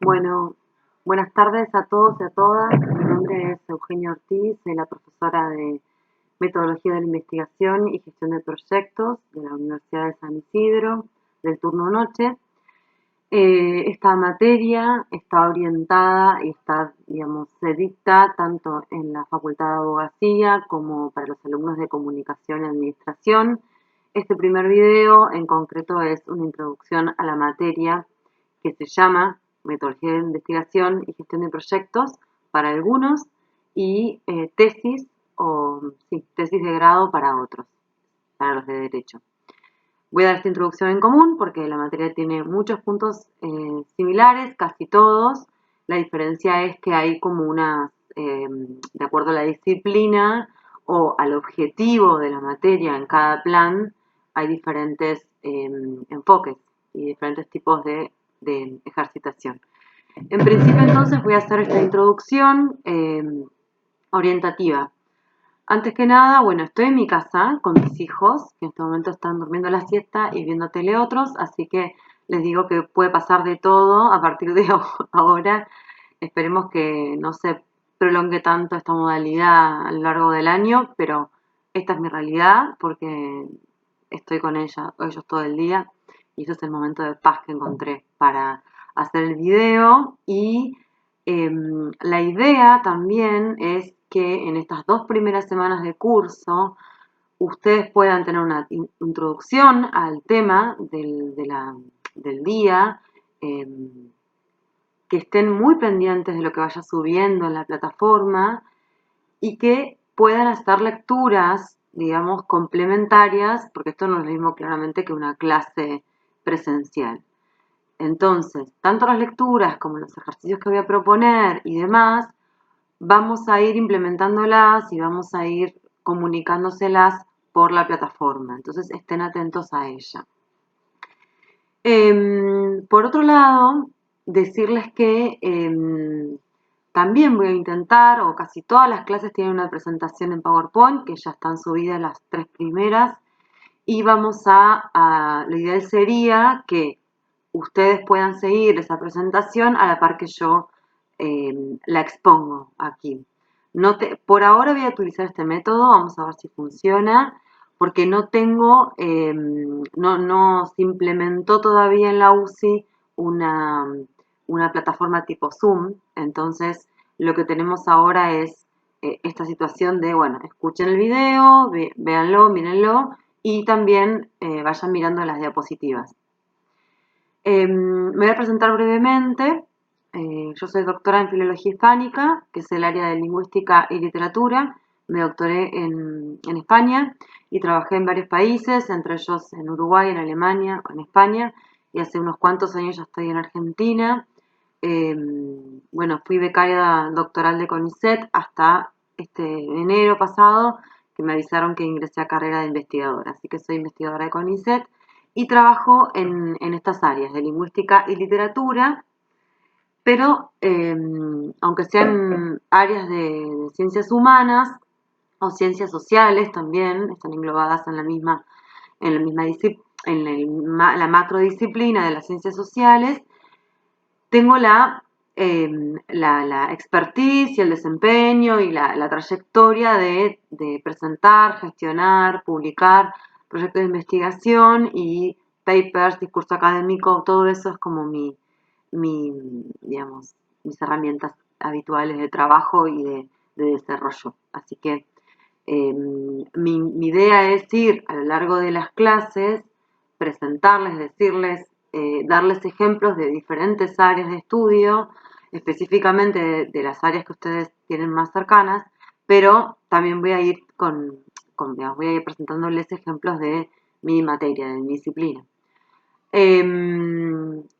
Bueno, buenas tardes a todos y a todas. Mi nombre es Eugenia Ortiz, soy la profesora de Metodología de la Investigación y Gestión de Proyectos de la Universidad de San Isidro, del turno noche. Esta materia está orientada y se dicta tanto en la Facultad de Abogacía como para los alumnos de Comunicación y Administración. Este primer video en concreto es una introducción a la materia que se llama Metodología de Investigación y Gestión de Proyectos para algunos y tesis de grado para otros, para los de Derecho. Voy a dar esta introducción en común porque la materia tiene muchos puntos similares, casi todos. La diferencia es que hay como de acuerdo a la disciplina o al objetivo de la materia en cada plan, hay diferentes enfoques y diferentes tipos de ejercitación. En principio entonces voy a hacer esta introducción orientativa. Antes que nada, bueno, estoy en mi casa con mis hijos, que en este momento están durmiendo la siesta y viendo tele otros, así que les digo que puede pasar de todo a partir de ahora. Esperemos que no se prolongue tanto esta modalidad a lo largo del año, pero esta es mi realidad porque estoy con ellos todo el día y ese es el momento de paz que encontré para hacer el video y la idea también es que en estas 2 primeras semanas de curso ustedes puedan tener una introducción al tema del día, que estén muy pendientes de lo que vaya subiendo en la plataforma y que puedan hacer lecturas, digamos, complementarias, porque esto no es lo mismo claramente que una clase presencial. Entonces, tanto las lecturas como los ejercicios que voy a proponer y demás, vamos a ir implementándolas y vamos a ir comunicándoselas por la plataforma. Entonces, estén atentos a ella. Por otro lado, decirles que también voy a intentar, o casi todas las clases tienen una presentación en PowerPoint, que ya están subidas las 3 primeras, y lo ideal sería que ustedes puedan seguir esa presentación a la par que yo la expongo aquí. Por ahora voy a utilizar este método, vamos a ver si funciona, porque no se implementó todavía en la UCI una plataforma tipo Zoom, entonces lo que tenemos ahora es esta situación de, bueno, escuchen el video, véanlo, mírenlo, y también vayan mirando las diapositivas. Me voy a presentar brevemente. Yo soy doctora en Filología Hispánica, que es el área de Lingüística y Literatura. Me doctoré en España y trabajé en varios países, entre ellos en Uruguay, en Alemania, en España, y hace unos cuantos años ya estoy en Argentina. Bueno, fui becaria doctoral de CONICET hasta este enero pasado, que me avisaron que ingresé a carrera de investigadora. Así que soy investigadora de CONICET y trabajo en estas áreas de lingüística y literatura, pero aunque sean áreas de ciencias humanas o ciencias sociales también, están englobadas en la misma la macrodisciplina de las ciencias sociales, tengo la expertise y el desempeño y la trayectoria de presentar, gestionar, publicar proyectos de investigación y papers, discurso académico, todo eso es como digamos, mis herramientas habituales de trabajo y de desarrollo. Así que mi idea es ir a lo largo de las clases, presentarles, decirles, darles ejemplos de diferentes áreas de estudio, específicamente de las áreas que ustedes tienen más cercanas, pero también voy a ir digamos, voy a ir presentándoles ejemplos de mi materia, de mi disciplina.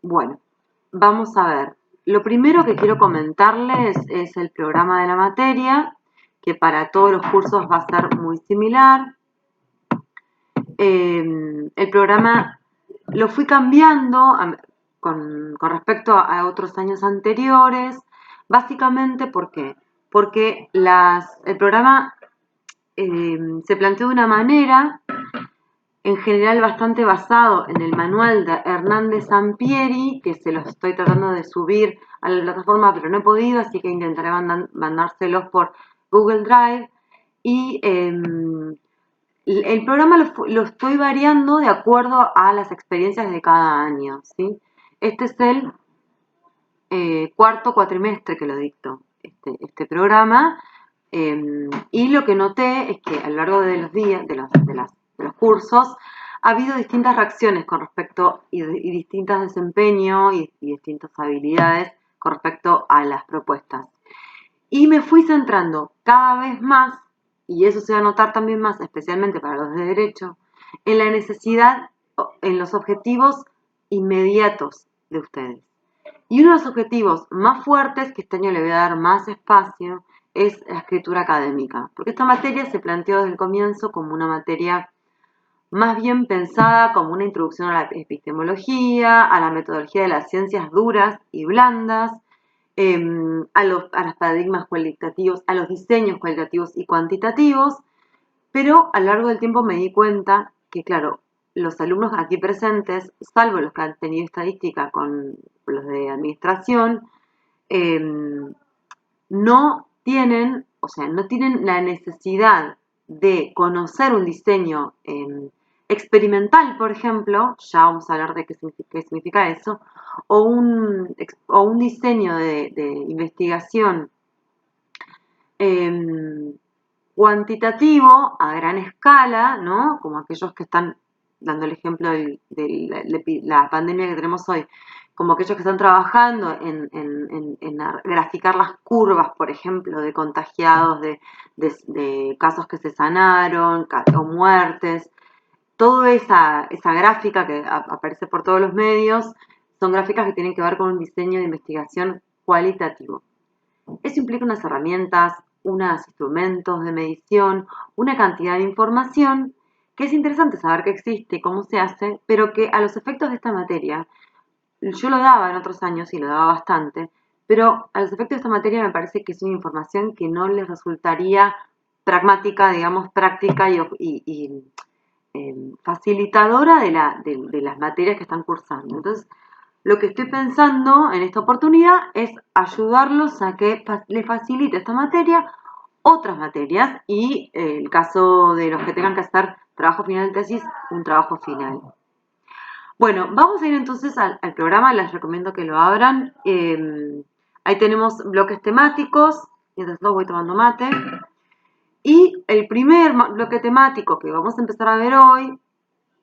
Bueno, vamos a ver. Lo primero que quiero comentarles es el programa de la materia, que para todos los cursos va a ser muy similar. El programa lo fui cambiando con respecto a otros años anteriores, básicamente porque el programa se planteó de una manera en general bastante basado en el manual de Hernández Sampieri, que se los estoy tratando de subir a la plataforma, pero no he podido, así que intentaré mandárselos por Google Drive. Y el programa lo estoy variando de acuerdo a las experiencias de cada año, ¿sí? Este es el cuarto cuatrimestre que lo dicto, este programa. Y lo que noté es que a lo largo de los días, de los cursos, ha habido distintas reacciones con respecto y distintos desempeños y distintas habilidades con respecto a las propuestas. Y me fui centrando cada vez más, y eso se va a notar también más, especialmente para los de derecho, en la necesidad, en los objetivos inmediatos de ustedes. Y uno de los objetivos más fuertes, que este año le voy a dar más espacio, es la escritura académica, porque esta materia se planteó desde el comienzo como una materia más bien pensada como una introducción a la epistemología, a la metodología de las ciencias duras y blandas, a los paradigmas cualitativos, a los diseños cualitativos y cuantitativos, pero a lo largo del tiempo me di cuenta que, claro, los alumnos aquí presentes, salvo los que han tenido estadística con los de administración, eh, no tienen, o sea, no tienen la necesidad de conocer un diseño experimental, por ejemplo, ya vamos a hablar de qué significa eso, o un diseño de investigación cuantitativo a gran escala, ¿no? Como aquellos que están dando el ejemplo de la pandemia que tenemos hoy, como aquellos que están trabajando en graficar las curvas, por ejemplo, de contagiados, de casos que se sanaron o muertes. Toda esa gráfica que aparece por todos los medios son gráficas que tienen que ver con un diseño de investigación cualitativo. Eso implica unas herramientas, unos instrumentos de medición, una cantidad de información que es interesante saber que existe, cómo se hace, pero que a los efectos de esta materia, yo lo daba en otros años y lo daba bastante, pero a los efectos de esta materia me parece que es una información que no les resultaría pragmática, digamos, práctica y facilitadora de las materias que están cursando. Entonces, lo que estoy pensando en esta oportunidad es ayudarlos a que les facilite esta materia otras materias y el caso de los que tengan que hacer trabajo final de tesis, un trabajo final. Bueno, vamos a ir entonces al programa, les recomiendo que lo abran. Ahí tenemos bloques temáticos, mientras voy tomando mate. Y el primer bloque temático que vamos a empezar a ver hoy,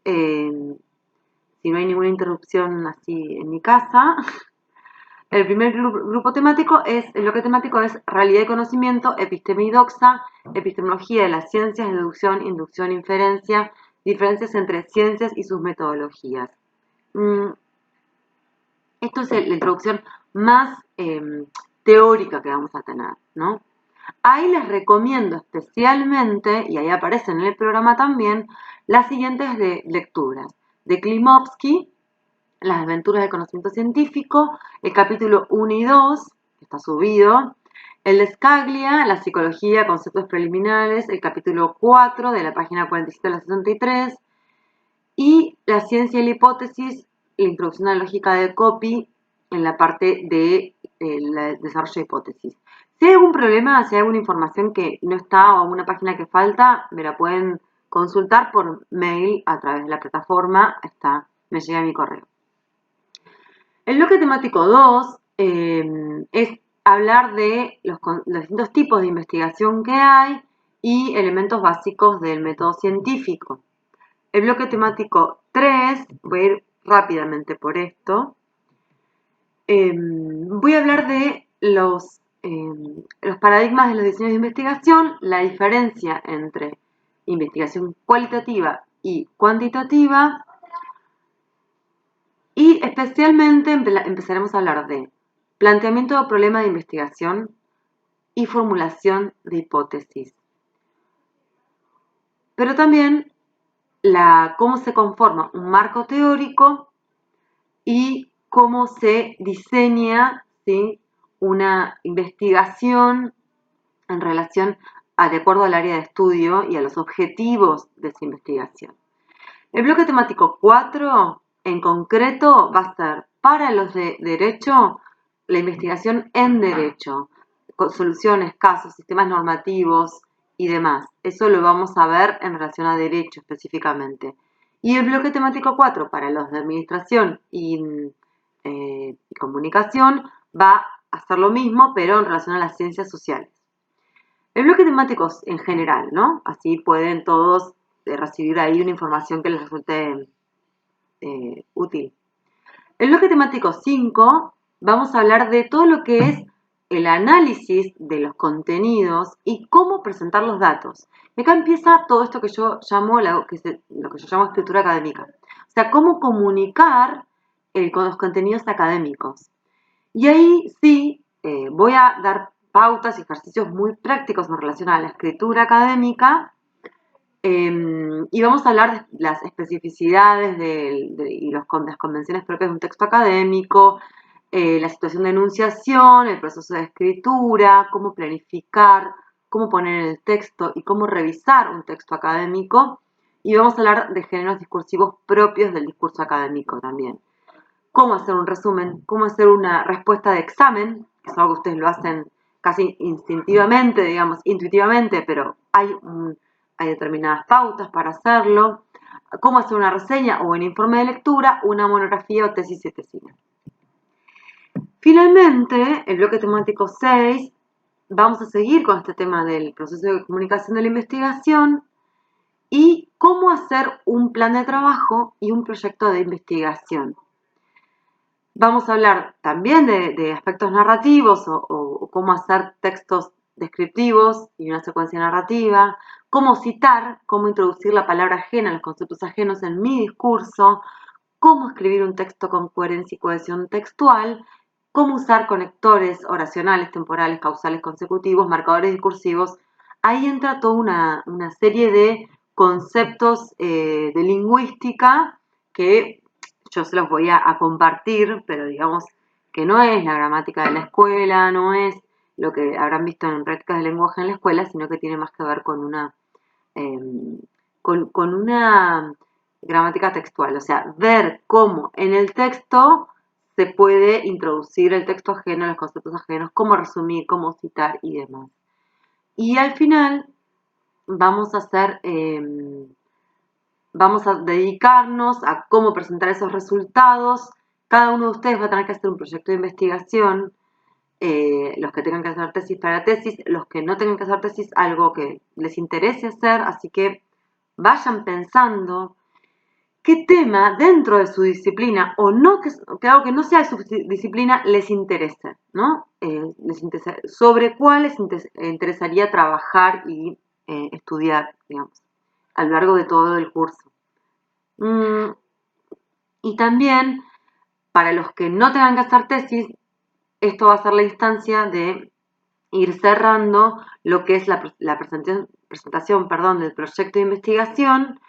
si no hay ninguna interrupción así en mi casa, el primer grupo temático el bloque temático es realidad y conocimiento, episteme y doxa, epistemología de las ciencias, deducción, inducción, inferencia, diferencias entre ciencias y sus metodologías. Esto es la introducción más teórica que vamos a tener, ¿no? Ahí les recomiendo especialmente, y ahí aparecen en el programa también, las siguientes lecturas. De Klimovsky, Las aventuras del conocimiento científico, el capítulo 1 y 2, que está subido, el de Scaglia, la psicología, conceptos preliminares, el capítulo 4 de la página 47 a la 63, y la ciencia y la hipótesis, la introducción a la lógica de Copy, en la parte de desarrollo de hipótesis. Si hay algún problema, si hay alguna información que no está o alguna página que falta, me la pueden consultar por mail a través de la plataforma, me llega a mi correo. El bloque temático 2 es hablar de los distintos tipos de investigación que hay y elementos básicos del método científico. El bloque temático 3, voy a ir rápidamente por esto, voy a hablar de los paradigmas de los diseños de investigación, la diferencia entre investigación cualitativa y cuantitativa, y especialmente empezaremos a hablar de planteamiento de problema de investigación y formulación de hipótesis. Pero también cómo se conforma un marco teórico y cómo se diseña, ¿sí?, una investigación en relación de acuerdo al área de estudio y a los objetivos de esa investigación. El bloque temático 4, en concreto, va a ser para los de derecho, la investigación en derecho, con soluciones, casos, sistemas normativos y demás. Eso lo vamos a ver en relación a derecho específicamente. Y el bloque temático 4, para los de administración y comunicación, va a hacer lo mismo, pero en relación a las ciencias sociales. El bloque temático en general, ¿no? Así pueden todos recibir ahí una información que les resulte útil. El bloque temático 5, vamos a hablar de todo lo que es el análisis de los contenidos y cómo presentar los datos. Y acá empieza todo esto que yo llamo, lo que yo llamo escritura académica. O sea, cómo comunicar con los contenidos académicos. Y ahí sí voy a dar pautas y ejercicios muy prácticos en relación a la escritura académica. Y vamos a hablar de las especificidades y las convenciones propias de un texto académico, la situación de enunciación, el proceso de escritura, cómo planificar, cómo poner en el texto y cómo revisar un texto académico. Y vamos a hablar de géneros discursivos propios del discurso académico también. Cómo hacer un resumen, cómo hacer una respuesta de examen, que es algo que ustedes lo hacen casi instintivamente, digamos, intuitivamente, pero hay determinadas pautas para hacerlo. Cómo hacer una reseña o un informe de lectura, una monografía o tesis y tesina. Finalmente, el bloque temático 6, vamos a seguir con este tema del proceso de comunicación de la investigación y cómo hacer un plan de trabajo y un proyecto de investigación. Vamos a hablar también de aspectos narrativos o cómo hacer textos descriptivos y una secuencia narrativa, cómo citar, cómo introducir la palabra ajena, los conceptos ajenos en mi discurso, cómo escribir un texto con coherencia y cohesión textual, cómo usar conectores oracionales, temporales, causales, consecutivos, marcadores discursivos. Ahí entra toda una serie de conceptos de lingüística que yo se los voy a compartir, pero digamos que no es la gramática de la escuela, no es lo que habrán visto en prácticas de lenguaje en la escuela, sino que tiene más que ver con una gramática textual, o sea, ver cómo en el texto se puede introducir el texto ajeno, los conceptos ajenos, cómo resumir, cómo citar y demás. Y al final vamos a dedicarnos a cómo presentar esos resultados. Cada uno de ustedes va a tener que hacer un proyecto de investigación, los que tengan que hacer tesis para tesis, los que no tengan que hacer tesis, algo que les interese hacer, así que vayan pensando qué tema dentro de su disciplina o no, que algo que no sea de su disciplina les interese, ¿no? Sobre cuál les interesaría trabajar y estudiar, digamos, a lo largo de todo el curso. Y también, para los que no tengan que hacer tesis, esto va a ser la instancia de ir cerrando lo que es la presentación del proyecto de investigación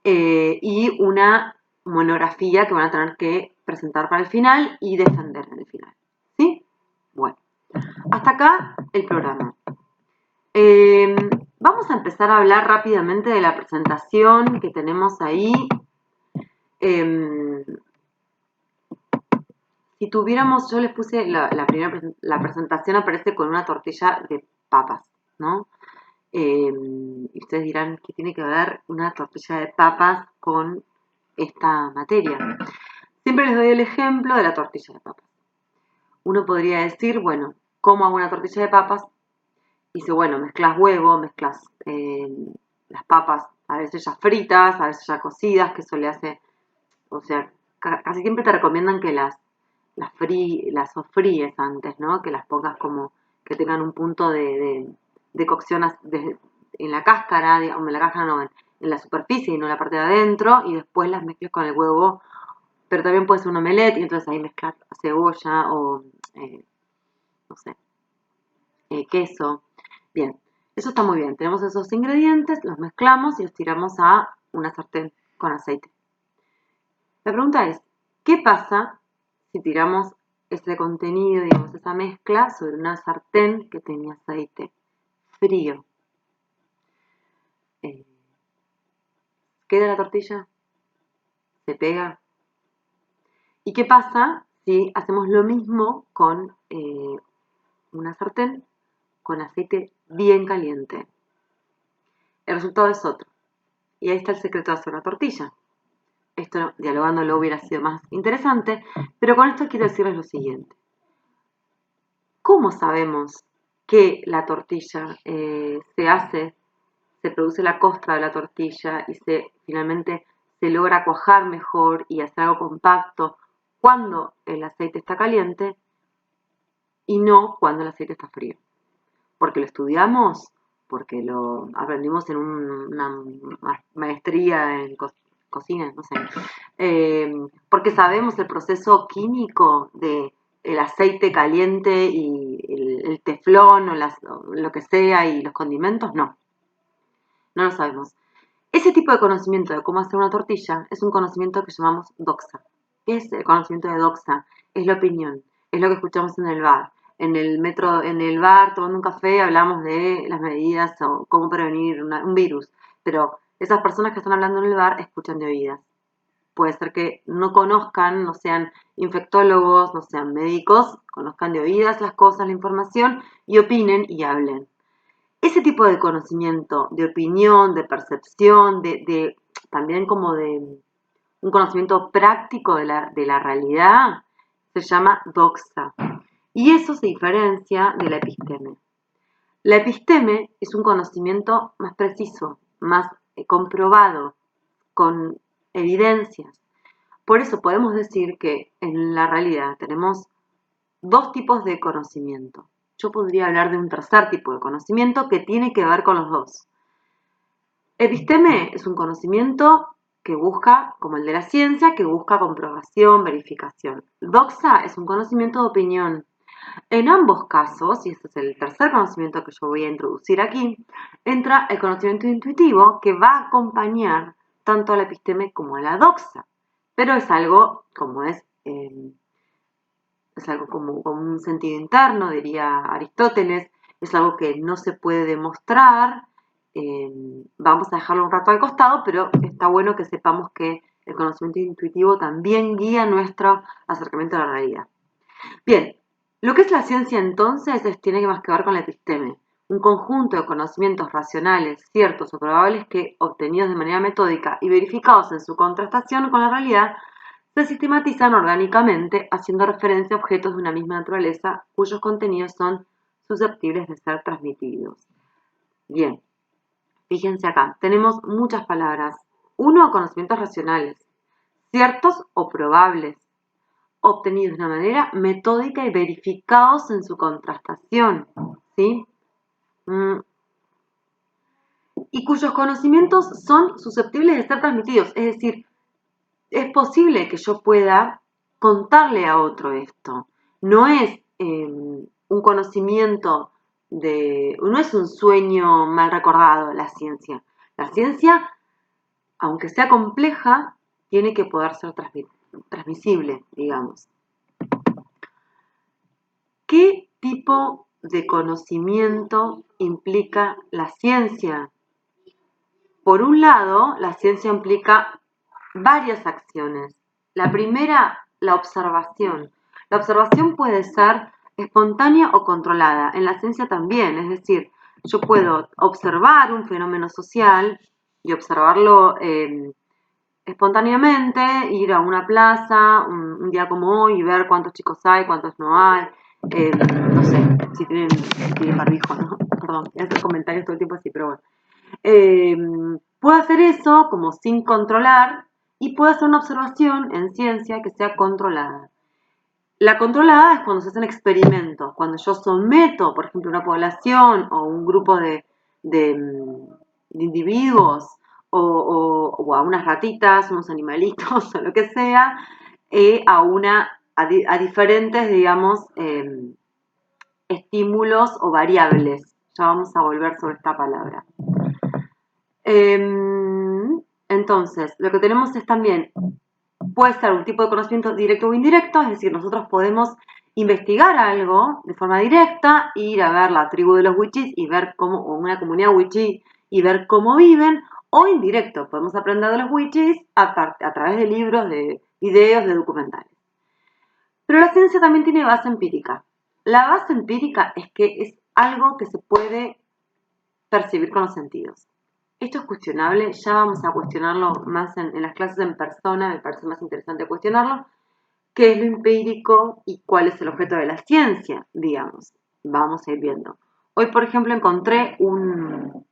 y una monografía que van a tener que presentar para el final y defender en el final. ¿Sí? Bueno, hasta acá el programa. Vamos a empezar a hablar rápidamente de la presentación que tenemos ahí. Si tuviéramos, yo les puse la presentación aparece con una tortilla de papas, ¿no? Y ustedes dirán, ¿qué tiene que ver una tortilla de papas con esta materia? Siempre les doy el ejemplo de la tortilla de papas. Uno podría decir, bueno, ¿cómo hago una tortilla de papas? Dice, bueno, mezclas huevo, mezclas las papas, a veces ya fritas, a veces ya cocidas, que eso le hace, o sea, casi siempre te recomiendan que las sofríes antes, ¿no? Que las pongas como que tengan un punto de cocción en la cáscara, digamos, en la cáscara no, en la superficie y no en la parte de adentro, y después las mezcles con el huevo, pero también puede ser un omelette, y entonces ahí mezclar cebolla o, no sé, queso. Bien, eso está muy bien. Tenemos esos ingredientes, los mezclamos y los tiramos a una sartén con aceite. La pregunta es, ¿qué pasa si tiramos ese contenido, digamos, esa mezcla sobre una sartén que tenía aceite frío? ¿Queda la tortilla? se pega. ¿Y qué pasa si hacemos lo mismo con una sartén con aceite bien caliente? El resultado es otro. Y ahí está el secreto de hacer una tortilla. Esto, dialogándolo, hubiera sido más interesante, pero con esto quiero decirles lo siguiente. ¿Cómo sabemos que la tortilla se produce la costra de la tortilla y finalmente se logra cuajar mejor y hacer algo compacto cuando el aceite está caliente y no cuando el aceite está frío? Porque lo estudiamos, porque lo aprendimos en una maestría en cocina, no sé, porque sabemos el proceso químico de el aceite caliente y el teflón o lo que sea y los condimentos, no lo sabemos. Ese tipo de conocimiento de cómo hacer una tortilla es un conocimiento que llamamos doxa. ¿Qué es el conocimiento de doxa? Es la opinión, es lo que escuchamos en el bar. En el metro, en el bar, tomando un café, hablamos de las medidas o cómo prevenir un virus. Pero esas personas que están hablando en el bar escuchan de oídas. Puede ser que no conozcan, no sean infectólogos, no sean médicos, conozcan de oídas las cosas, la información y opinen y hablen. Ese tipo de conocimiento, de opinión, de percepción, también como de un conocimiento práctico de la realidad, se llama doxa. Y eso se diferencia de la episteme. La episteme es un conocimiento más preciso, más comprobado, con evidencias. Por eso podemos decir que en la realidad tenemos dos tipos de conocimiento. Yo podría hablar de un tercer tipo de conocimiento que tiene que ver con los dos. Episteme es un conocimiento que busca, como el de la ciencia, que busca comprobación, verificación. Doxa es un conocimiento de opinión. En ambos casos, y este es el tercer conocimiento que yo voy a introducir aquí, entra el conocimiento intuitivo que va a acompañar tanto a la episteme como a la doxa. Pero es algo como un sentido interno, diría Aristóteles, es algo que no se puede demostrar. Vamos a dejarlo un rato al costado, pero está bueno que sepamos que el conocimiento intuitivo también guía nuestro acercamiento a la realidad. Bien, lo que es la ciencia entonces tiene más que ver con la episteme, un conjunto de conocimientos racionales, ciertos o probables que, obtenidos de manera metódica y verificados en su contrastación con la realidad, se sistematizan orgánicamente haciendo referencia a objetos de una misma naturaleza cuyos contenidos son susceptibles de ser transmitidos. Bien, fíjense acá, tenemos muchas palabras. Uno, conocimientos racionales, ciertos o probables, obtenidos de una manera metódica y verificados en su contrastación, ¿sí? Y cuyos conocimientos son susceptibles de ser transmitidos, es decir, es posible que yo pueda contarle a otro esto. No es un conocimiento no es un sueño mal recordado la ciencia. La ciencia, aunque sea compleja, tiene que poder ser transmisible, digamos. ¿Qué tipo de conocimiento implica la ciencia? Por un lado, la ciencia implica varias acciones. La primera, la observación. La observación puede ser espontánea o controlada. En la ciencia también, es decir, yo puedo observar un fenómeno social y observarlo espontáneamente, ir a una plaza un día como hoy y ver cuántos chicos hay, cuántos no hay. No sé, si tienen barbijo, ¿no? Perdón, voy a hacer comentarios todo el tiempo así, pero bueno. Puedo hacer eso como sin controlar y puedo hacer una observación en ciencia que sea controlada. La controlada es cuando se hace un experimento, cuando yo someto, por ejemplo, una población o un grupo de individuos o a unas ratitas, unos animalitos o lo que sea, a diferentes, digamos, estímulos o variables. Ya vamos a volver sobre esta palabra. Entonces, lo que tenemos es también, puede ser un tipo de conocimiento directo o indirecto, es decir, nosotros podemos investigar algo de forma directa, ir a ver la tribu de los wichís y ver cómo, o una comunidad wichí, y ver cómo viven, o indirecto. Podemos aprender de los wichis a través de libros, de videos, de documentales. Pero la ciencia también tiene base empírica. La base empírica es que es algo que se puede percibir con los sentidos. Esto es cuestionable, ya vamos a cuestionarlo más en las clases en persona, me parece más interesante cuestionarlo, qué es lo empírico y cuál es el objeto de la ciencia, digamos. Vamos a ir viendo. Hoy, por ejemplo, encontré un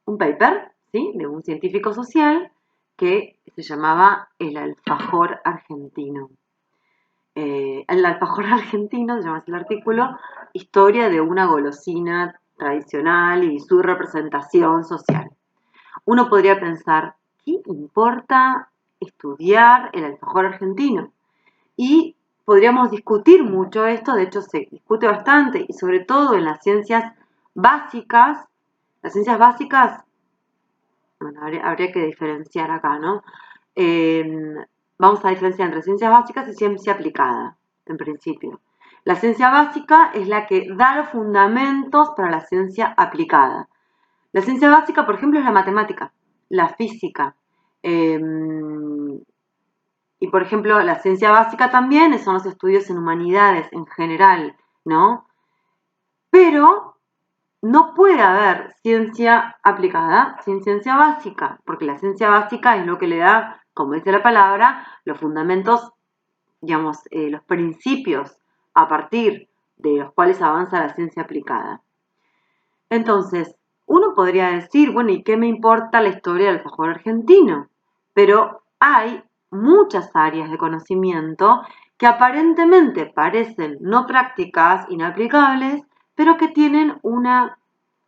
paper, ¿sí?, de un científico social que se llamaba El alfajor argentino. El alfajor argentino, se llama así el artículo, historia de una golosina tradicional y su representación social. Uno podría pensar, ¿qué importa estudiar el alfajor argentino? Y podríamos discutir mucho esto, de hecho se discute bastante, y sobre todo en las ciencias básicas. Las ciencias básicas, bueno, habría que diferenciar acá, ¿no? Vamos a diferenciar entre ciencias básicas y ciencia aplicada, en principio. La ciencia básica es la que da los fundamentos para la ciencia aplicada. La ciencia básica, por ejemplo, es la matemática, la física. Y, por ejemplo, la ciencia básica también son los estudios en humanidades en general, ¿no? Pero no puede haber ciencia aplicada sin ciencia básica, porque la ciencia básica es lo que le da, como dice la palabra, los fundamentos, digamos, los principios a partir de los cuales avanza la ciencia aplicada. Entonces, uno podría decir, bueno, ¿y qué me importa la historia del alfajor argentino? Pero hay muchas áreas de conocimiento que aparentemente parecen no prácticas, inaplicables, pero que tienen una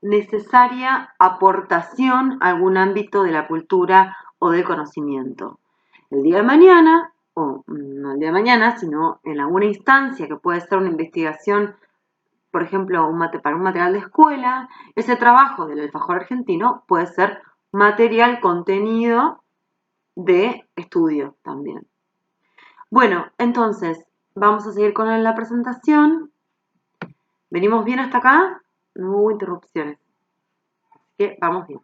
necesaria aportación a algún ámbito de la cultura o del conocimiento. El día de mañana, o no el día de mañana, sino en alguna instancia que puede ser una investigación, por ejemplo, para un material de escuela, ese trabajo del alfajor argentino puede ser material contenido de estudio también. Bueno, entonces, vamos a seguir con la presentación. ¿Venimos bien hasta acá? No hubo interrupciones. Así que vamos bien.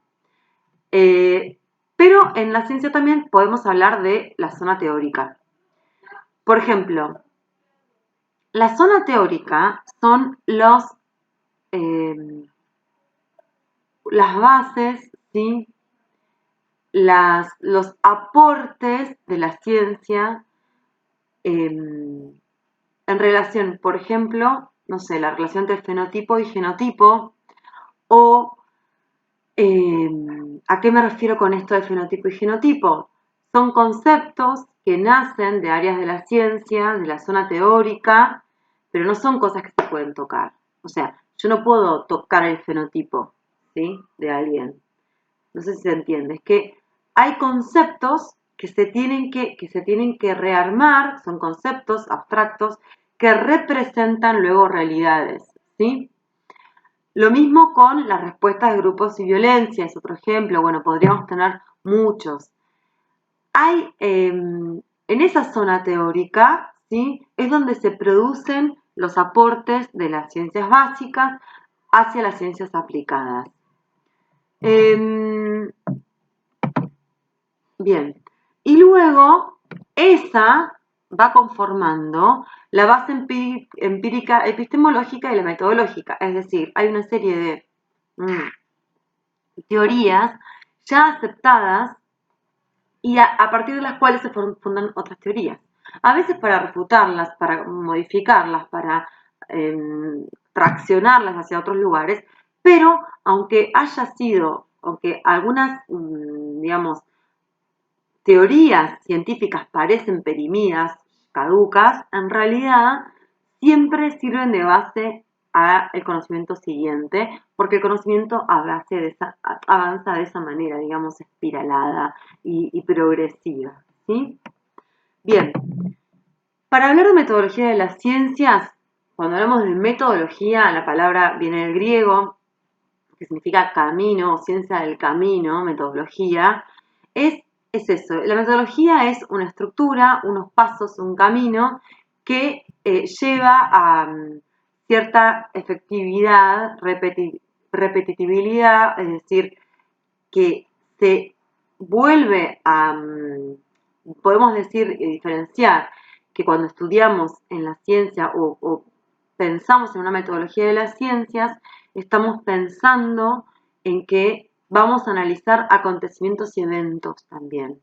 Pero en la ciencia también podemos hablar de la zona teórica. Por ejemplo, la zona teórica son las bases, ¿sí?, los aportes de la ciencia en relación, por ejemplo, no sé, la relación entre fenotipo y genotipo, o ¿a qué me refiero con esto de fenotipo y genotipo? Son conceptos que nacen de áreas de la ciencia, de la zona teórica, pero no son cosas que se pueden tocar. O sea, yo no puedo tocar el fenotipo, ¿sí?, de alguien. No sé si se entiende. Es que hay conceptos que se tienen que rearmar, son conceptos abstractos que representan luego realidades, ¿sí? Lo mismo con las respuestas de grupos y violencia, es otro ejemplo. Bueno, podríamos tener muchos. Hay, en esa zona teórica, ¿sí?, es donde se producen los aportes de las ciencias básicas hacia las ciencias aplicadas. Bien, y luego esa va conformando la base empírica, epistemológica y la metodológica. Es decir, hay una serie de teorías ya aceptadas y a partir de las cuales se fundan otras teorías. A veces para refutarlas, para modificarlas, para traccionarlas hacia otros lugares, pero aunque algunas, digamos, teorías científicas parecen perimidas, caducas, en realidad siempre sirven de base al conocimiento siguiente, porque el conocimiento avanza de esa manera, digamos, espiralada y progresiva, ¿sí? Bien, para hablar de metodología de las ciencias, cuando hablamos de metodología, la palabra viene del griego, que significa camino, ciencia del camino, metodología, es eso. La metodología es una estructura, unos pasos, un camino que lleva a cierta efectividad, repetitividad, es decir, que se vuelve a, podemos decir y diferenciar que cuando estudiamos en la ciencia o pensamos en una metodología de las ciencias, estamos pensando en que vamos a analizar acontecimientos y eventos también.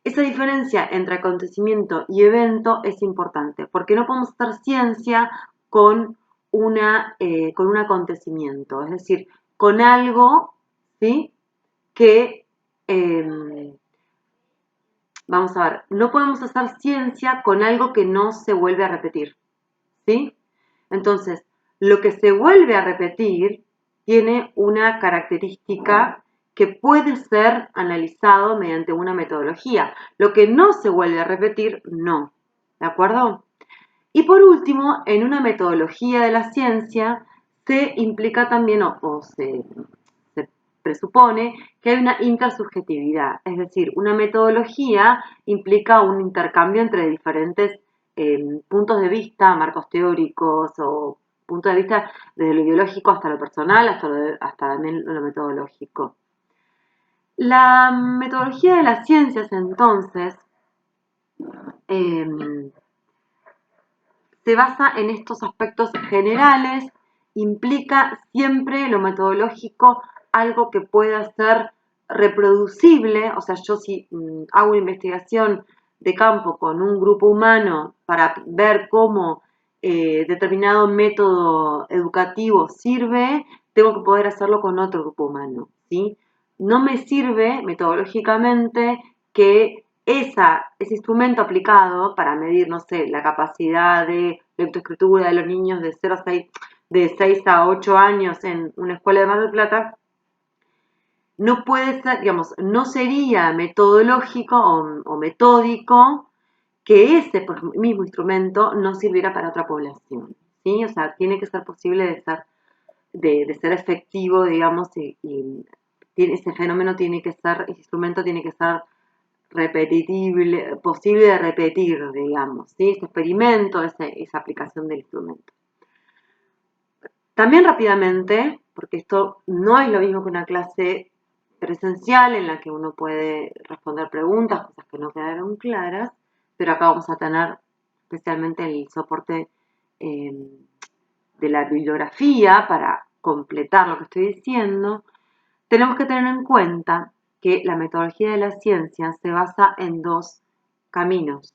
Esa diferencia entre acontecimiento y evento es importante, porque no podemos hacer ciencia con un acontecimiento, es decir, con algo, ¿sí? Que, vamos a ver, no podemos hacer ciencia con algo que no se vuelve a repetir, ¿sí? Entonces, lo que se vuelve a repetir tiene una característica que puede ser analizado mediante una metodología. Lo que no se vuelve a repetir, no. ¿De acuerdo? Y por último, en una metodología de la ciencia se implica también se presupone que hay una intersubjetividad, es decir, una metodología implica un intercambio entre diferentes puntos de vista, marcos teóricos o puntos de vista desde lo ideológico hasta lo personal, hasta también lo metodológico. La metodología de las ciencias, entonces, se basa en estos aspectos generales, implica siempre lo metodológico algo que pueda ser reproducible, o sea, yo si hago una investigación de campo con un grupo humano para ver cómo determinado método educativo sirve, tengo que poder hacerlo con otro grupo humano, ¿sí? No me sirve metodológicamente que ese instrumento aplicado para medir, no sé, la capacidad de lectoescritura de los niños de 0 a 6, de 6 a 8 años en una escuela de Mar del Plata, no puede ser, digamos, no sería metodológico o metódico que ese mismo instrumento no sirviera para otra población, ¿sí? O sea, tiene que ser posible de ser efectivo, digamos, y ese fenómeno tiene que ser, ese instrumento tiene que ser repetible, posible de repetir, digamos, ¿sí? Ese experimento, esa aplicación del instrumento. También rápidamente, porque esto no es lo mismo que una clase presencial en la que uno puede responder preguntas, cosas que no quedaron claras, pero acá vamos a tener especialmente el soporte de la bibliografía para completar lo que estoy diciendo. Tenemos que tener en cuenta que la metodología de la ciencia se basa en dos caminos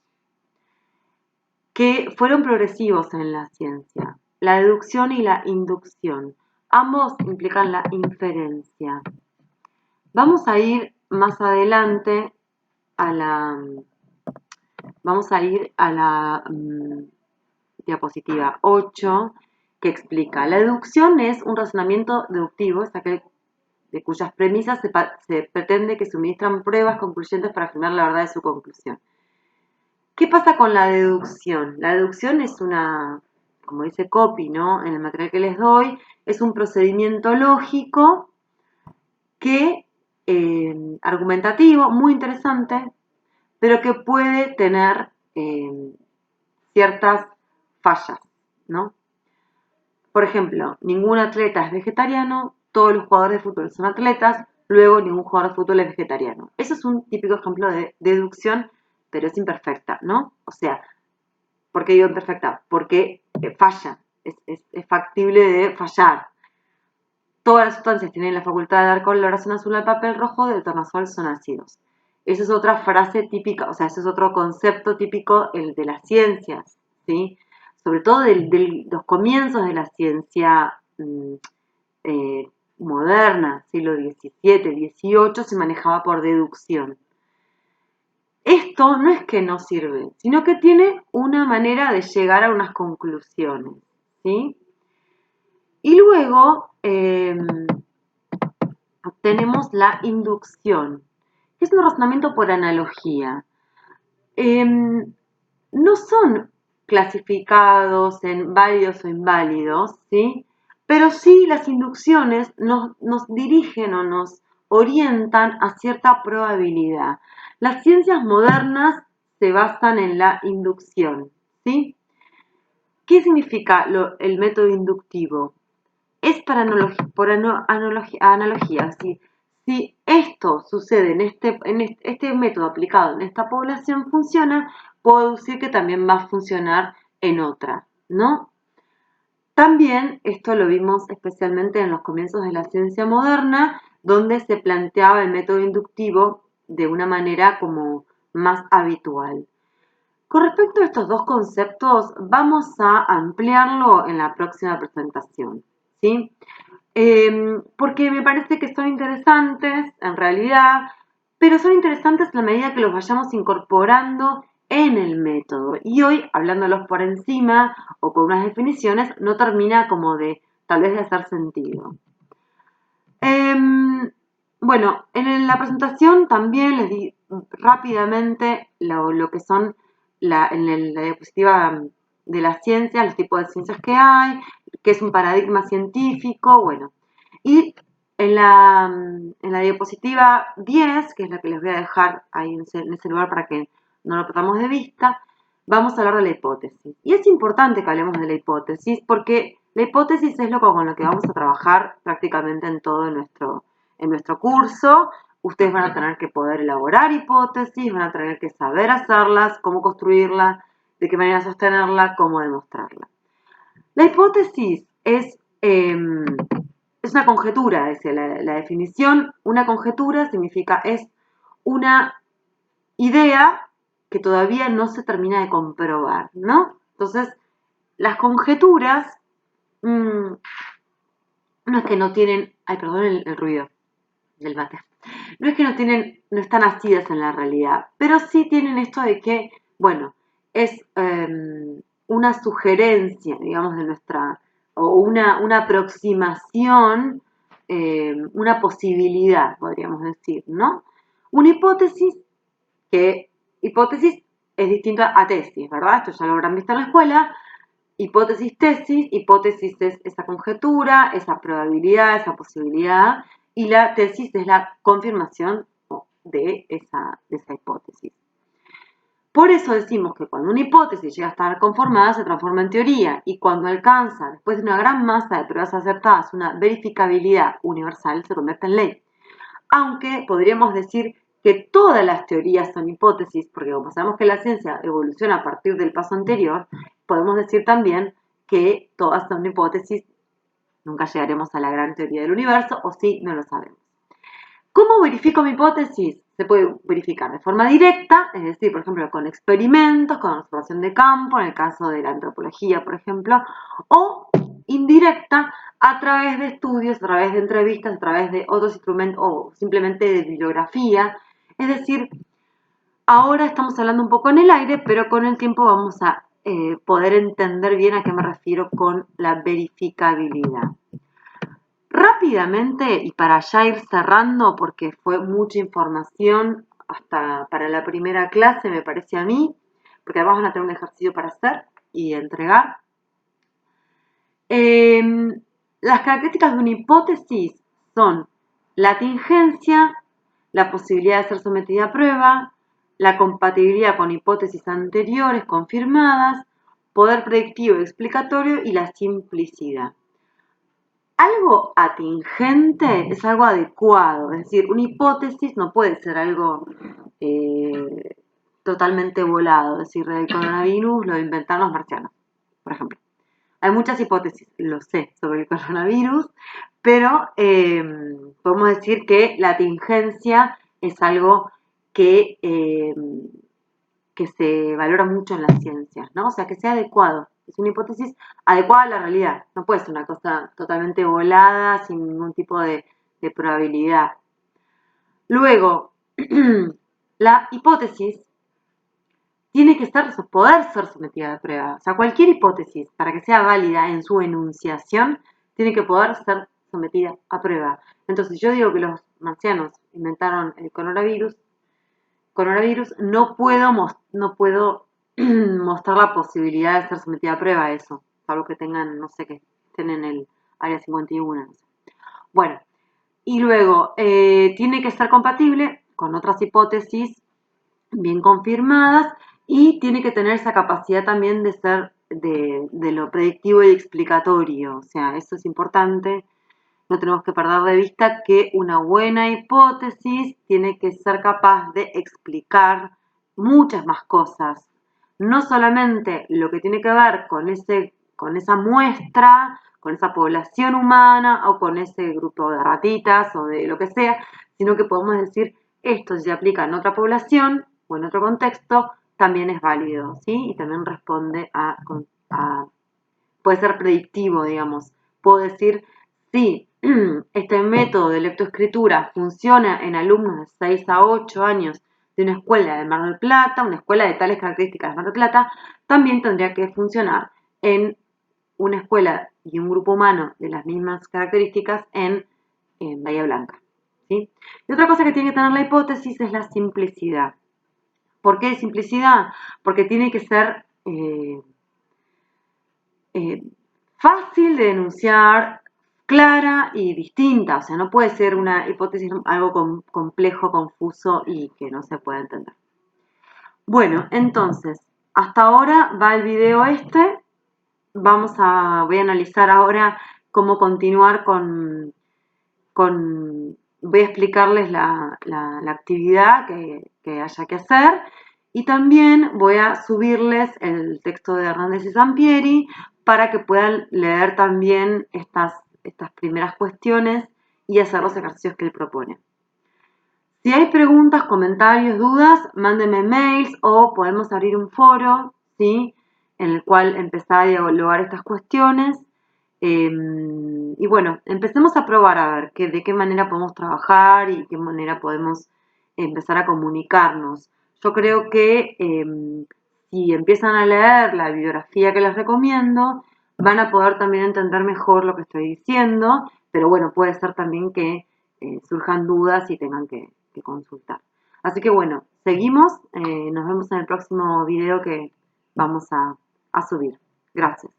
que fueron progresivos en la ciencia, la deducción y la inducción. Ambos implican la inferencia. Vamos a ir más adelante vamos a ir a la diapositiva 8, que explica, la deducción es un razonamiento deductivo, es aquel de cuyas premisas se pretende que suministran pruebas concluyentes para afirmar la verdad de su conclusión. ¿Qué pasa con la deducción? La deducción es como dice Copy, ¿no? En el material que les doy, es un procedimiento lógico que, argumentativo, muy interesante, pero que puede tener ciertas fallas, ¿no? Por ejemplo, ningún atleta es vegetariano, todos los jugadores de fútbol son atletas, luego ningún jugador de fútbol es vegetariano. Eso es un típico ejemplo de deducción, pero es imperfecta, ¿no? O sea, ¿por qué digo imperfecta? Porque falla, es factible de fallar. Todas las sustancias tienen la facultad de dar coloración azul al papel rojo, del tornasol son ácidos. Esa es otra frase típica, o sea, ese es otro concepto típico, el de las ciencias, ¿sí? Sobre todo de los comienzos de la ciencia moderna, siglo XVII, XVIII, se manejaba por deducción. Esto no es que no sirve, sino que tiene una manera de llegar a unas conclusiones, ¿sí? Y luego tenemos la inducción, que es un razonamiento por analogía. No son clasificados en válidos o inválidos, ¿sí? Pero sí las inducciones nos dirigen o nos orientan a cierta probabilidad. Las ciencias modernas se basan en la inducción, ¿sí? ¿Qué significa el método inductivo? Es por analogía, ¿sí? si esto sucede este método aplicado en esta población funciona, puedo decir que también va a funcionar en otra, ¿no? También esto lo vimos especialmente en los comienzos de la ciencia moderna, donde se planteaba el método inductivo de una manera como más habitual. Con respecto a estos dos conceptos, vamos a ampliarlo en la próxima presentación, ¿sí? Porque me parece que son interesantes en realidad, pero son interesantes a la medida que los vayamos incorporando en el método. Y hoy, hablándolos por encima o con unas definiciones, no termina como de tal vez de hacer sentido. Bueno, en la presentación también les di rápidamente lo que son en la diapositiva de la ciencia, los tipos de ciencias que hay, qué es un paradigma científico, bueno. Y en la diapositiva 10, que es la que les voy a dejar ahí en ese lugar para que no lo perdamos de vista, vamos a hablar de la hipótesis. Y es importante que hablemos de la hipótesis porque la hipótesis es con lo que vamos a trabajar prácticamente en todo nuestro curso. Ustedes van a tener que poder elaborar hipótesis, van a tener que saber hacerlas, cómo construirlas, de qué manera sostenerla, cómo demostrarla. La hipótesis es una conjetura, decía la definición. Una conjetura significa es una idea que todavía no se termina de comprobar, ¿no? Entonces, las conjeturas no es que no tienen, ay, perdón el ruido del mate, no es que no están nacidas en la realidad, pero sí tienen esto de que, bueno, es una sugerencia, digamos, de nuestra, o una aproximación, una posibilidad, podríamos decir, ¿no? Una hipótesis hipótesis es distinto a tesis, ¿verdad? Esto ya lo habrán visto en la escuela. Hipótesis, tesis. Hipótesis es esa conjetura, esa probabilidad, esa posibilidad. Y la tesis es la confirmación de esa hipótesis. Por eso decimos que cuando una hipótesis llega a estar conformada se transforma en teoría y cuando alcanza, después de una gran masa de pruebas acertadas, una verificabilidad universal, se convierte en ley. Aunque podríamos decir que todas las teorías son hipótesis, porque como sabemos que la ciencia evoluciona a partir del paso anterior, podemos decir también que todas son hipótesis, nunca llegaremos a la gran teoría del universo, o sí, no lo sabemos. ¿Cómo verifico mi hipótesis? Se puede verificar de forma directa, es decir, por ejemplo, con experimentos, con observación de campo, en el caso de la antropología, por ejemplo, o indirecta a través de estudios, a través de entrevistas, a través de otros instrumentos o simplemente de bibliografía. Es decir, ahora estamos hablando un poco en el aire, pero con el tiempo vamos a poder entender bien a qué me refiero con la verificabilidad. Rápidamente, y para ya ir cerrando, porque fue mucha información hasta para la primera clase, me parece a mí, porque además van a tener un ejercicio para hacer y entregar. Las características de una hipótesis son la tingencia, la posibilidad de ser sometida a prueba, la compatibilidad con hipótesis anteriores confirmadas, poder predictivo y explicatorio y la simplicidad. Algo atingente es algo adecuado, es decir, una hipótesis no puede ser algo totalmente volado, es decir, el coronavirus lo inventaron los marcianos, por ejemplo. Hay muchas hipótesis, lo sé, sobre el coronavirus, pero podemos decir que la tingencia es algo que se valora mucho en las ciencias, ¿no? O sea, que sea adecuado. Es una hipótesis adecuada a la realidad. No puede ser una cosa totalmente volada, sin ningún tipo de probabilidad. Luego, la hipótesis tiene que poder ser sometida a prueba. O sea, cualquier hipótesis, para que sea válida en su enunciación, tiene que poder ser sometida a prueba. Entonces, yo digo que los marcianos inventaron el coronavirus, no puedo mostrar la posibilidad de ser sometida a prueba a eso, salvo que tengan, no sé, que estén en el área 51. No sé. Bueno, y luego tiene que ser compatible con otras hipótesis bien confirmadas y tiene que tener esa capacidad también de ser de lo predictivo y explicatorio, o sea, eso es importante. no tenemos que perder de vista que una buena hipótesis tiene que ser capaz de explicar muchas más cosas. No solamente lo que tiene que ver con esa muestra, con esa población humana o con ese grupo de ratitas o de lo que sea, sino que podemos decir esto si se aplica en otra población o en otro contexto, también es válido, ¿sí? Y también responde puede ser predictivo, digamos. Puedo decir, sí, este método de lectoescritura funciona en alumnos de 6 a 8 años de una escuela de Mar del Plata, una escuela de tales características de Mar del Plata, también tendría que funcionar en una escuela y un grupo humano de las mismas características en Bahía Blanca. ¿Sí? Y otra cosa que tiene que tener la hipótesis es la simplicidad. ¿Por qué simplicidad? Porque tiene que ser fácil de denunciar, clara y distinta. O sea, no puede ser una hipótesis algo complejo, confuso y que no se pueda entender. Bueno, entonces, hasta ahora va el video este. Voy a analizar ahora cómo continuar voy a explicarles la actividad que haya que hacer y también voy a subirles el texto de Hernández y Sampieri para que puedan leer también estas primeras cuestiones y hacer los ejercicios que él propone. Si hay preguntas, comentarios, dudas, mándenme mails o podemos abrir un foro, ¿sí? En el cual empezar a dialogar estas cuestiones. Y bueno, empecemos a probar a ver de qué manera podemos trabajar y de qué manera podemos empezar a comunicarnos. Yo creo que si empiezan a leer la bibliografía que les recomiendo, van a poder también entender mejor lo que estoy diciendo, pero bueno, puede ser también que surjan dudas y tengan que consultar. Así que bueno, seguimos, nos vemos en el próximo video que vamos a subir. Gracias.